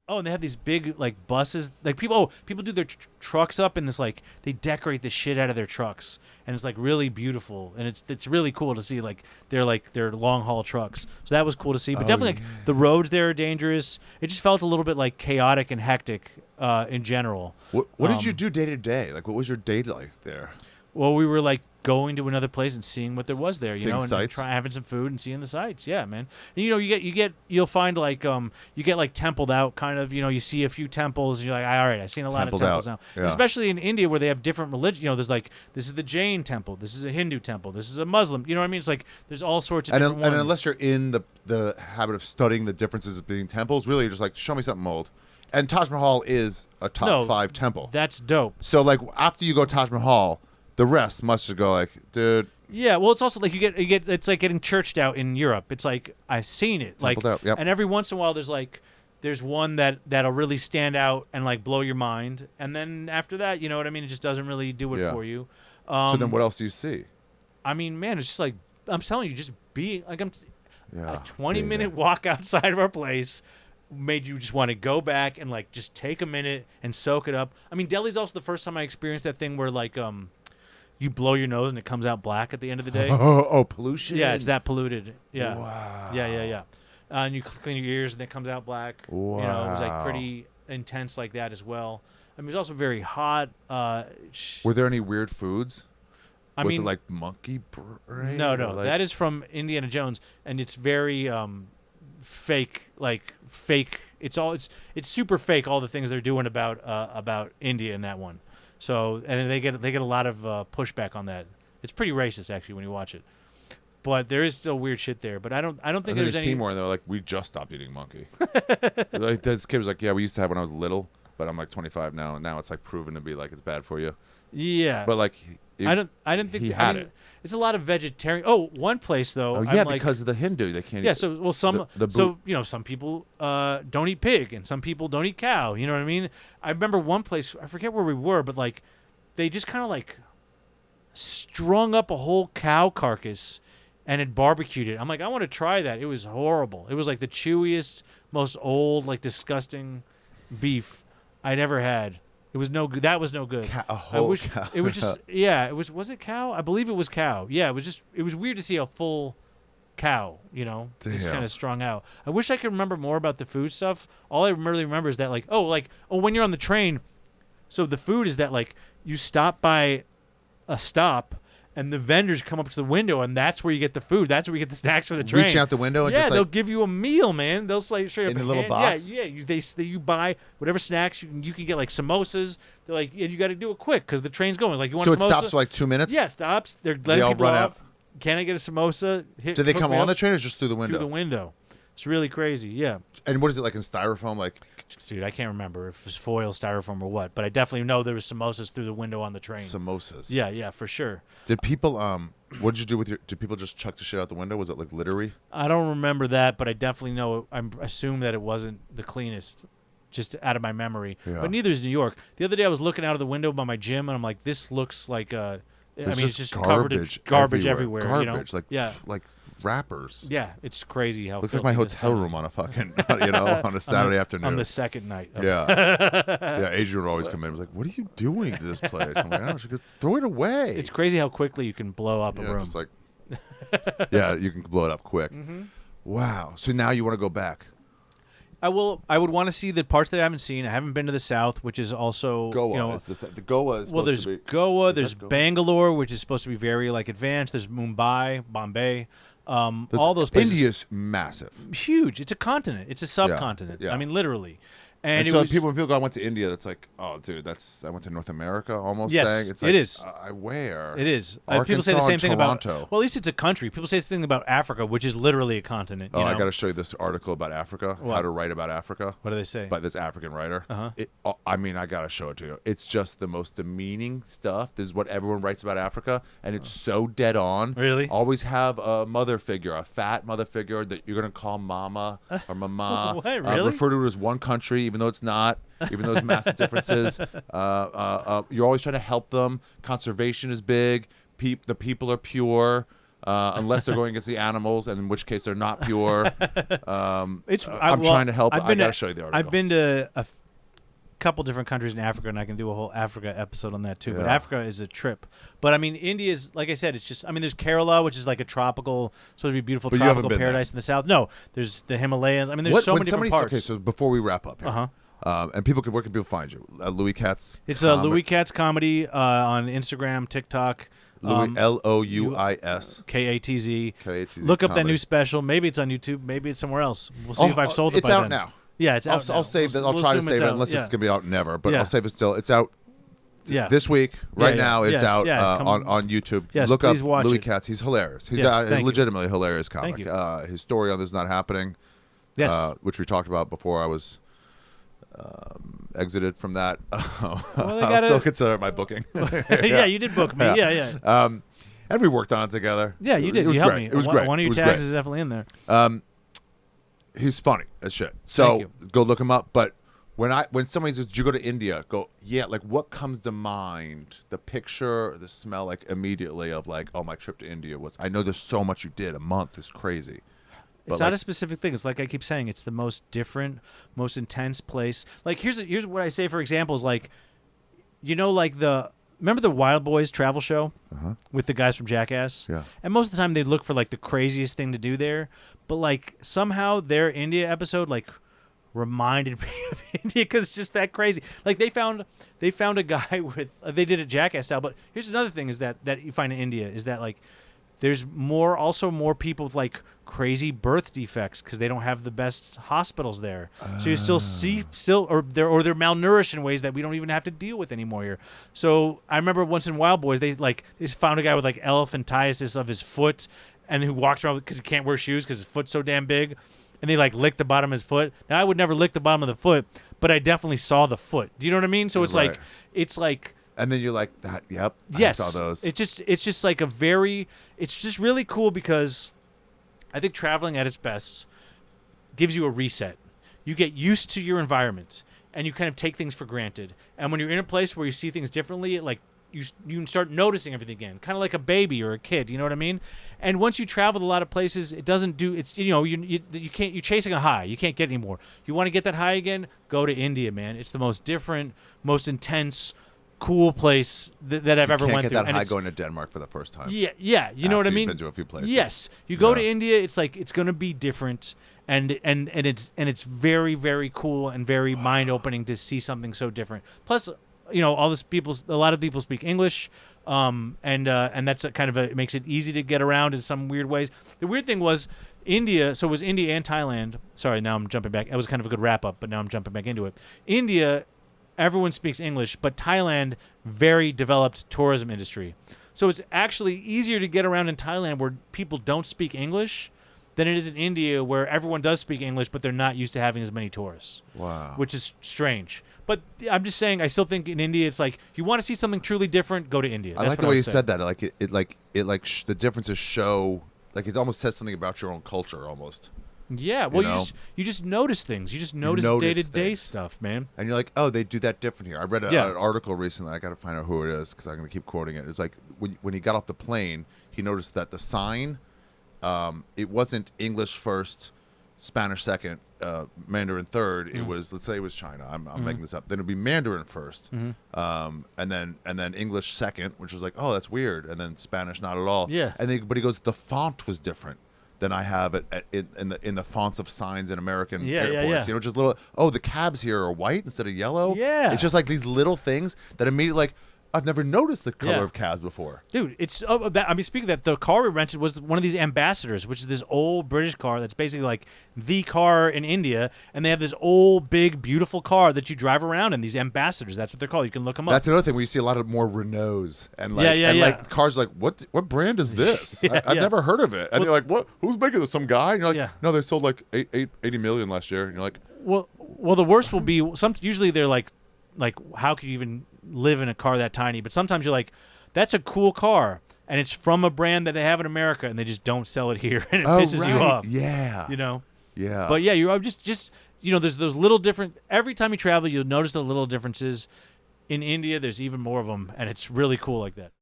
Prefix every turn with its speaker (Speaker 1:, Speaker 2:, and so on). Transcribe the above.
Speaker 1: Oh, and they have these big like buses. Like people do their trucks up in this like they decorate the shit out of their trucks, and it's like really beautiful, and it's really cool to see like their long haul trucks. So that was cool to see. But definitely like the roads there are dangerous. It just felt a little bit like chaotic and hectic in general.
Speaker 2: What did you do day to day? Like, what was your day like there?
Speaker 1: Well, we were like going to another place and seeing what there was there,
Speaker 2: Seeing
Speaker 1: and
Speaker 2: sights?
Speaker 1: having some food and seeing the sights. Yeah, man. And, you'll find like you get like templed out kind of. You see a few temples and you're like, all right, I've seen a lot of
Speaker 2: Templed
Speaker 1: temples
Speaker 2: out,
Speaker 1: now.
Speaker 2: yeah.
Speaker 1: Especially in India where they have different religion. There's like this is the Jain temple, this is a Hindu temple, this is a Muslim. You know what I mean? It's like there's all sorts of different
Speaker 2: And
Speaker 1: ones.
Speaker 2: unless you're in the habit of studying the differences between temples, really you're just like, show me something old. And Taj Mahal is a top 5 temple.
Speaker 1: That's dope.
Speaker 2: So like after you go Taj Mahal, the rest must just go like, dude.
Speaker 1: Yeah, well, it's also like you get it's like getting churched out in Europe. It's like I've seen it, like,
Speaker 2: Templed out, yep.
Speaker 1: and every once in a while there's one that'll really stand out and like blow your mind, and then after that, you know what I mean? It just doesn't really do it
Speaker 2: Yeah.
Speaker 1: for you.
Speaker 2: So then what else do you see?
Speaker 1: I mean, man, it's just like I'm telling you, just being like
Speaker 2: Yeah,
Speaker 1: a 20-minute
Speaker 2: being there.
Speaker 1: walk outside of our place made you just want to go back and like just take a minute and soak it up. I mean, Delhi's also the first time I experienced that thing where like you blow your nose and it comes out black at the end of the day.
Speaker 2: Oh, pollution.
Speaker 1: Yeah, it's that polluted. Yeah.
Speaker 2: Wow.
Speaker 1: Yeah. And you clean your ears and it comes out black.
Speaker 2: Wow.
Speaker 1: It was like pretty intense like that as well. I mean, it was also very hot.
Speaker 2: Were there any weird foods? Was it like monkey brain?
Speaker 1: No.
Speaker 2: Like...
Speaker 1: That is from Indiana Jones, and it's very fake. Like fake. It's super fake. All the things they're doing about India in that one. So and then they get a lot of pushback on that. It's pretty racist actually when you watch it. But there is still weird shit there. But I don't think there's any.
Speaker 2: Timor, and they're like, we just stopped eating monkey. Like this kid was like, yeah, we used to have when I was little, but I'm like 25 now, and now it's like proven to be like it's bad for you.
Speaker 1: Yeah.
Speaker 2: But like,
Speaker 1: I didn't think
Speaker 2: he had
Speaker 1: it.
Speaker 2: it.
Speaker 1: It's a lot of vegetarian. Oh, one place though.
Speaker 2: Oh
Speaker 1: I'm
Speaker 2: yeah,
Speaker 1: like,
Speaker 2: because of the Hindu, they can't.
Speaker 1: yeah.
Speaker 2: eat
Speaker 1: So some some people don't eat pig, and some people don't eat cow. You know what I mean? I remember one place. I forget where we were, but like, they just kind of like strung up a whole cow carcass and had barbecued it. I'm like, I want to try that. It was horrible. It was like the chewiest, most old, like disgusting beef I'd ever had. It was no good. That was no good.
Speaker 2: A whole cow.
Speaker 1: It was just Was it cow? I believe it was cow. Yeah, it was weird to see a full cow. Just
Speaker 2: Damn.
Speaker 1: kind of strung out. I wish I could remember more about the food stuff. All I really remember is that when you're on the train, so the food is that like you stop by a stop. And the vendors come up to the window, and that's where you get the food. That's where you get the snacks for the train.
Speaker 2: Reaching out the window and
Speaker 1: yeah,
Speaker 2: just
Speaker 1: they'll
Speaker 2: like
Speaker 1: give you a meal, man. They'll like straight up
Speaker 2: in a little
Speaker 1: hand-
Speaker 2: box?
Speaker 1: Yeah. You buy whatever snacks you can get, like samosas. They're like, and you got to do it quick because the train's going. Like you want
Speaker 2: so
Speaker 1: a
Speaker 2: it
Speaker 1: samosa?
Speaker 2: stops for like 2 minutes.
Speaker 1: Yeah, it stops. They're letting
Speaker 2: all
Speaker 1: people
Speaker 2: run
Speaker 1: off.
Speaker 2: out.
Speaker 1: Can I get a samosa?
Speaker 2: Do they come on the train or just through the window?
Speaker 1: Through the window. It's really crazy. Yeah.
Speaker 2: And what is it like in styrofoam? Like,
Speaker 1: Dude, I can't remember if it was foil, styrofoam, or what, but I definitely know there was samosas through the window on the train.
Speaker 2: samosas.
Speaker 1: Yeah, for sure.
Speaker 2: Did people what did you do with your? Did people just chuck the shit out the window? Was it like littery?
Speaker 1: I don't remember that, but I definitely know. I assume that it wasn't the cleanest, just out of my memory.
Speaker 2: Yeah.
Speaker 1: But neither is New York. The other day, I was looking out of the window by my gym, and I'm like, "This looks like it's just covered in garbage everywhere.
Speaker 2: Garbage, like
Speaker 1: yeah,
Speaker 2: like wrappers.
Speaker 1: yeah. It's crazy how
Speaker 2: Looks like my
Speaker 1: filthy this
Speaker 2: hotel
Speaker 1: town
Speaker 2: room on a fucking on a Saturday afternoon.
Speaker 1: on the second night.
Speaker 2: Yeah, Adrian would always come in and was like, "What are you doing to this place?" I'm like, "I don't know." She goes, "Throw it away."
Speaker 1: It's crazy how quickly you can blow up a room.
Speaker 2: just like yeah, you can blow it up quick.
Speaker 1: Mm-hmm.
Speaker 2: Wow. So now you want to go back?
Speaker 1: I would want to see the parts that I haven't seen. I haven't been to the south, which is also
Speaker 2: Goa. The Goa is
Speaker 1: well, there's
Speaker 2: supposed to be,
Speaker 1: Goa, there's
Speaker 2: Goa?
Speaker 1: Bangalore, which is supposed to be very like advanced. There's Mumbai, Bombay, all those places.
Speaker 2: India's massive.
Speaker 1: Huge. It's a continent. It's a subcontinent.
Speaker 2: yeah.
Speaker 1: I mean, literally. And
Speaker 2: And
Speaker 1: it
Speaker 2: so
Speaker 1: was,
Speaker 2: when people go, I went to India, that's like, oh, dude, I went to North America almost
Speaker 1: Yes,
Speaker 2: saying. It's like,
Speaker 1: it is.
Speaker 2: Where?
Speaker 1: It is. People
Speaker 2: Arkansas
Speaker 1: say the same
Speaker 2: and
Speaker 1: thing about.
Speaker 2: Toronto.
Speaker 1: Well, at least it's a country. People say the same thing about Africa, which is literally a continent.
Speaker 2: Oh,
Speaker 1: you
Speaker 2: I
Speaker 1: know?
Speaker 2: got to show you this article about Africa,
Speaker 1: What?
Speaker 2: how to write about Africa.
Speaker 1: What do they say?
Speaker 2: By this African writer.
Speaker 1: Uh-huh.
Speaker 2: I mean, I got to show it to you. It's just the most demeaning stuff. This is what everyone writes about Africa, and it's so dead on.
Speaker 1: Really?
Speaker 2: Always have a mother figure, a fat mother figure that you're going to call mama or mama.
Speaker 1: What, really?
Speaker 2: Refer to it as one country, even though it's not. Even though there's massive differences. You're always trying to help them. Conservation is big. The people are pure. unless they're going against the animals, and in which case they're not pure. I'm
Speaker 1: well,
Speaker 2: trying to help.
Speaker 1: I've
Speaker 2: I
Speaker 1: been
Speaker 2: got
Speaker 1: to-
Speaker 2: to show you the article.
Speaker 1: I've been to a couple different countries in Africa, and I can do a whole Africa episode on that too. But
Speaker 2: Yeah.
Speaker 1: Africa is a trip. But I mean, India is, like I said, it's just. I mean, there's Kerala, which is like a tropical, supposed to be beautiful
Speaker 2: But you haven't
Speaker 1: tropical
Speaker 2: been there.
Speaker 1: paradise in the south. No, there's the Himalayas. I mean, there's so
Speaker 2: When
Speaker 1: many different
Speaker 2: somebody-
Speaker 1: parts.
Speaker 2: Okay, so before we wrap up here, and people can, where can people find you? Louis Katz.
Speaker 1: It's a Louis Katz comedy on Instagram, TikTok.
Speaker 2: Louis Louis
Speaker 1: KATZ.
Speaker 2: KATZ
Speaker 1: Look up that
Speaker 2: comedy.
Speaker 1: new special. Maybe it's on YouTube. Maybe it's somewhere else. We'll see if I've sold it
Speaker 2: it's
Speaker 1: by
Speaker 2: out
Speaker 1: then.
Speaker 2: now.
Speaker 1: Yeah, it's out.
Speaker 2: I'll save that. I'll try to save it unless it's gonna be out never. But
Speaker 1: Yeah.
Speaker 2: I'll save it still. It's out
Speaker 1: Yeah.
Speaker 2: this week. Right
Speaker 1: Yeah,
Speaker 2: now, it's
Speaker 1: yes,
Speaker 2: out
Speaker 1: yeah, come-
Speaker 2: on YouTube.
Speaker 1: Yes,
Speaker 2: Look up
Speaker 1: please watch
Speaker 2: Louis
Speaker 1: it.
Speaker 2: Katz. He's hilarious. He's
Speaker 1: Yes,
Speaker 2: a
Speaker 1: thank you.
Speaker 2: legitimately hilarious comic.
Speaker 1: Thank you.
Speaker 2: His story on this is not happening.
Speaker 1: Yes.
Speaker 2: Which we talked about before I was exited from that.
Speaker 1: Well,
Speaker 2: I'll
Speaker 1: gotta-
Speaker 2: still consider it my booking.
Speaker 1: Yeah, you did book me. Yeah.
Speaker 2: And we worked on it together.
Speaker 1: Yeah, you did.
Speaker 2: It was
Speaker 1: You helped
Speaker 2: great.
Speaker 1: me.
Speaker 2: It was
Speaker 1: one,
Speaker 2: great.
Speaker 1: One of
Speaker 2: It
Speaker 1: your
Speaker 2: was
Speaker 1: tags
Speaker 2: great.
Speaker 1: is definitely in there.
Speaker 2: He's funny as shit. So
Speaker 1: Thank
Speaker 2: go look him up. But when somebody says, "Did you go to India?" Go, yeah. Like, what comes to mind? The picture, the smell, like immediately of like, oh, my trip to India was. I know there's so much you did. A month is crazy. But
Speaker 1: It's not
Speaker 2: like-
Speaker 1: a specific thing. It's like I keep saying, it's the most different, most intense place. Like here's what I say, for example, is like, like remember the Wild Boys travel show with the guys from Jackass?
Speaker 2: Yeah.
Speaker 1: And most of the time they'd look for like the craziest thing to do there, but like somehow their India episode like reminded me of India because it's just that crazy. Like they found a guy with they did it Jackass style, but here's another thing is that you find in India is that like there's also more people with like crazy birth defects because they don't have the best hospitals there. So you or they're malnourished in ways that we don't even have to deal with anymore here. So I remember once in Wild Boys they found a guy with like elephantiasis of his foot and who walks around because he can't wear shoes because his foot's so damn big, and they like licked the bottom of his foot. Now I would never lick the bottom of the foot, but I definitely saw the foot. Do you know what I mean? So it's
Speaker 2: Right.
Speaker 1: it's like.
Speaker 2: And then you're like, that. Yep.
Speaker 1: Yes,
Speaker 2: I saw those.
Speaker 1: it's just like it's just really cool because I think traveling at its best gives you a reset. You get used to your environment and you kind of take things for granted. And when you're in a place where you see things differently, like you start noticing everything again, kind of like a baby or a kid. You know what I mean? And once you travel a lot of places, it doesn't do. It's you can't. You're chasing a high. You can't get any more. You want to get that high again? Go to India, man. It's the most different, most intense, cool place that I've ever
Speaker 2: Can't
Speaker 1: went
Speaker 2: get
Speaker 1: through.
Speaker 2: that
Speaker 1: And
Speaker 2: high
Speaker 1: it's-
Speaker 2: going to Denmark for the first time.
Speaker 1: yeah, you know what I
Speaker 2: After
Speaker 1: mean?
Speaker 2: you've been to a few places.
Speaker 1: Yes, you go to
Speaker 2: Yeah.
Speaker 1: India, it's like it's going to be different, and it's very, very cool and very mind opening to see something so different. Plus, all this a lot of people speak English, and that's it makes it easy to get around in some weird ways. The weird thing was India, so it was India and Thailand. Sorry, now I'm jumping back. That was kind of a good wrap up, but now I'm jumping back into it. India, everyone speaks English, but Thailand, very developed tourism industry. So it's actually easier to get around in Thailand where people don't speak English than it is in India where everyone does speak English, but they're not used to having as many tourists.
Speaker 2: Wow.
Speaker 1: Which is strange. But I'm just saying, I still think in India, it's like, you want to see something truly different, go to India.
Speaker 2: I
Speaker 1: That's
Speaker 2: like
Speaker 1: what
Speaker 2: the way
Speaker 1: would
Speaker 2: you
Speaker 1: say.
Speaker 2: said that. Like the differences show. Like it almost says something about your own culture almost.
Speaker 1: Yeah, well,
Speaker 2: know?
Speaker 1: you just notice things. You just notice
Speaker 2: notice
Speaker 1: day-to-day
Speaker 2: things.
Speaker 1: stuff, man.
Speaker 2: And you're like, oh, they do that different here. I read
Speaker 1: Yeah.
Speaker 2: an article recently. I got to find out who it is because I'm going to keep quoting it. It's like when he got off the plane, he noticed that the sign, it wasn't English first, Spanish second, Mandarin third. It was, let's say it was China. I'm making this up. Then it'd be Mandarin 1st, and then English second, which was like, oh, that's weird. And then Spanish not at all.
Speaker 1: Yeah.
Speaker 2: But he goes, the font was different than I have in the fonts of signs in American airports.
Speaker 1: Yeah.
Speaker 2: Just little. Oh, the cabs here are white instead of yellow.
Speaker 1: Yeah.
Speaker 2: It's just like these little things that immediately like I've never noticed the color
Speaker 1: Yeah.
Speaker 2: of cabs before.
Speaker 1: Dude, it's speaking of that, the car we rented was one of these Ambassadors, which is this old British car that's basically like the car in India, and they have this old, big, beautiful car that you drive around in. These Ambassadors, that's what they're called. You can look them up.
Speaker 2: That's another thing where you see a lot of more Renaults and like
Speaker 1: Yeah.
Speaker 2: like cars like what brand is this?
Speaker 1: Yeah,
Speaker 2: I've
Speaker 1: yeah.
Speaker 2: never heard of it. And you're like, what? Who's making this? Some guy? And you're like,
Speaker 1: Yeah.
Speaker 2: no, they sold like 80 million last year. And you're like,
Speaker 1: Well, the worst will be usually they're like how could you even live in a car that tiny? But sometimes you're like, that's a cool car, and it's from a brand that they have in America, and they just don't sell it here, and it
Speaker 2: oh,
Speaker 1: pisses you
Speaker 2: right.
Speaker 1: off.
Speaker 2: Yeah. Yeah.
Speaker 1: But yeah, you're just there's those little different. Every time you travel, you'll notice the little differences. In India, there's even more of them, and it's really cool like that.